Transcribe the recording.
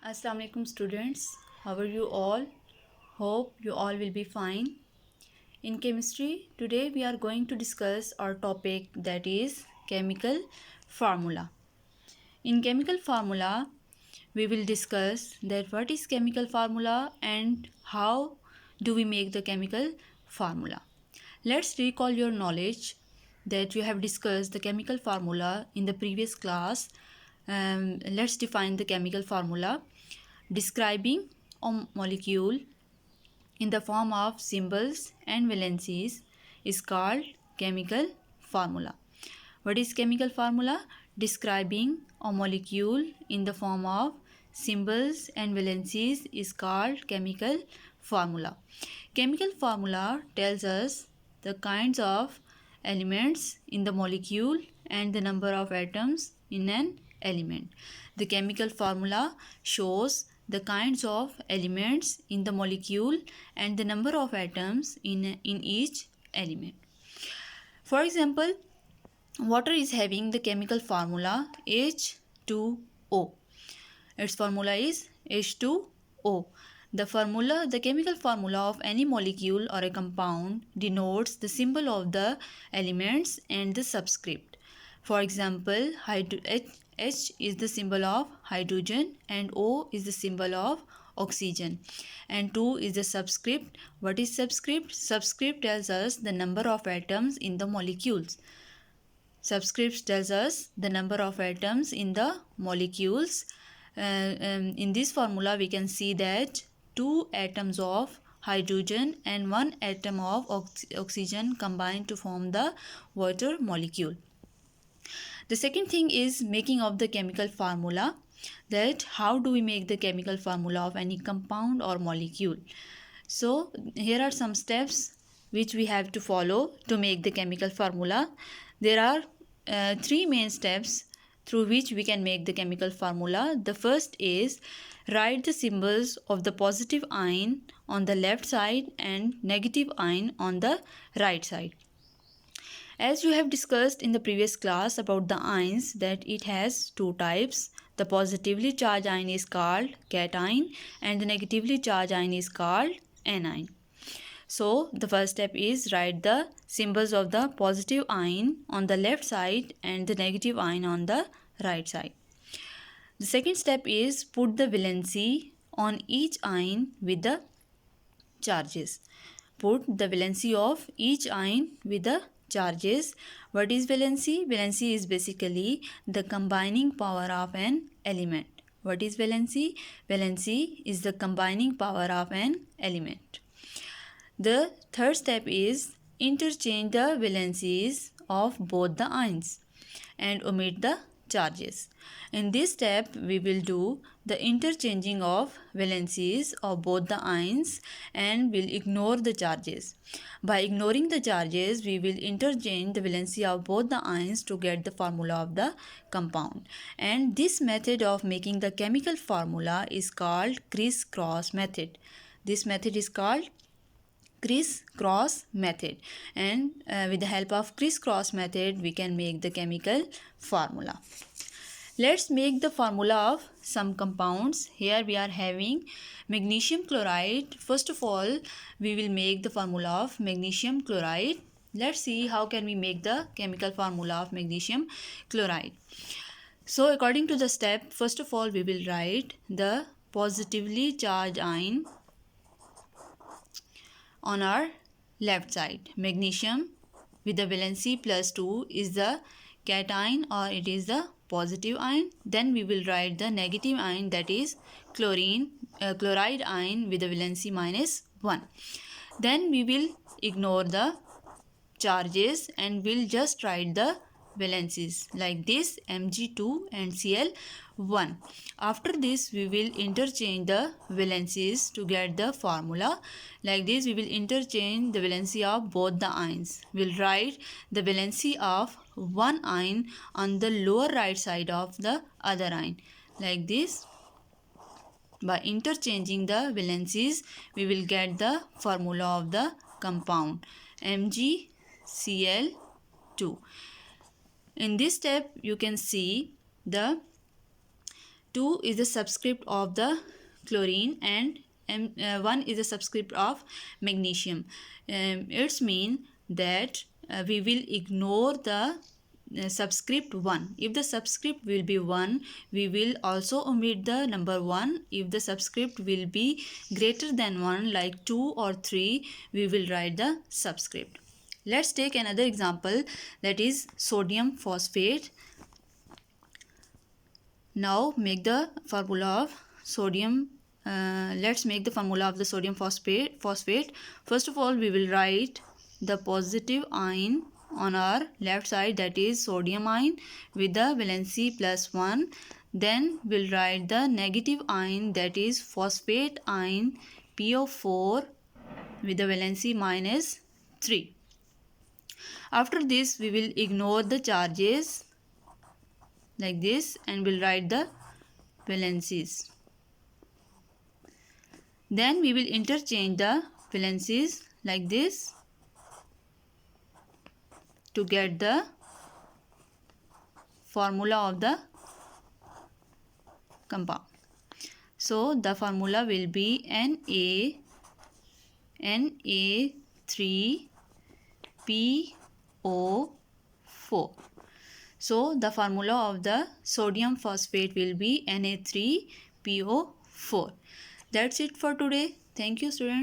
Assalamu alaikum students. How are you all? Hope you all will be fine. In chemistry, today we are going to discuss our topic, that is chemical formula. In chemical formula, we will discuss that what is chemical formula and how do we make the chemical formula. Let's recall your knowledge that you have discussed the chemical formula in the previous class. Let's define the chemical formula. Describing a molecule in the form of symbols and valencies is called chemical formula. What is chemical formula? Describing a molecule in the form of symbols and valencies is called chemical formula. Chemical formula tells us the kinds of elements in the molecule and the number of atoms in an element. The chemical formula shows the kinds of elements in the molecule and the number of atoms in each element. For example, water is having the chemical formula H2O. Its formula is H2O. The chemical formula of any molecule or a compound denotes the symbol of the elements and the subscript. For example, H is the symbol of hydrogen and O is the symbol of oxygen, and 2 is the subscript. What is subscript? Subscript tells us the number of atoms in the molecules. Subscript tells us the number of atoms in the molecules. In this formula, we can see that 2 atoms of hydrogen and 1 atom of oxygen combine to form the water molecule. The second thing is making of the chemical formula. That how do we make the chemical formula of any compound or molecule? So here are some steps which we have to follow to make the chemical formula. There are 3 main steps through which we can make the chemical formula. The first is write the symbols of the positive ion on the left side and negative ion on the right side. As you have discussed in the previous class about the ions, that it has 2 types. The positively charged ion is called cation and the negatively charged ion is called anion. So the first step is write the symbols of the positive ion on the left side and the negative ion on the right side. The second step is put the valency on each ion with the charges. Put the valency of each ion with the charges. What is valency? Valency is basically the combining power of an element. What is valency? Valency is the combining power of an element. The third step is interchange the valencies of both the ions and omit the charges. In this step, we will do the interchanging of valencies of both the ions and will ignore the charges. By ignoring the charges, we will interchange the valency of both the ions to get the formula of the compound. And this method of making the chemical formula is called criss-cross method. This method is called criss-cross method, and with the help of criss-cross method we can make the chemical formula. Let's make the formula of some compounds. Here we are having magnesium chloride. First of all, we will make the formula of magnesium chloride. Let's see how can we make the chemical formula of magnesium chloride. So according to the step, first of all we will write the positively charged ion on our left side. Magnesium with the valency +2 is the cation, or it is the positive ion. Then we will write the negative ion, that is chloride ion with the valency -1. Then we will ignore the charges and will just write the valencies like this, Mg2 and Cl1. After this we will interchange the valencies to get the formula. Like this we will interchange the valency of both the ions. We'll write the valency of one ion on the lower right side of the other ion. Like this, by interchanging the valencies we will get the formula of the compound MgCl2. In this step you can see the 2 is the subscript of the chlorine, and 1 is the subscript of magnesium. It's mean that we will ignore the subscript 1. If the subscript will be 1, we will also omit the number 1. If the subscript will be greater than 1, like 2 or 3, we will write the subscript. Let's take another example, that is sodium phosphate. Now make the formula of sodium. Let's make the formula of the sodium phosphate. First of all, we will write the positive ion on our left side, that is sodium ion with the valency +1. Then we'll write the negative ion, that is phosphate ion PO4 with the valency -3. After this, we will ignore the charges like this and we'll write the valencies. Then we will interchange the valencies like this to get the formula of the compound. So the formula will be Na3PO4. So the formula of the sodium phosphate will be Na3PO4. That's it for today. Thank you, students.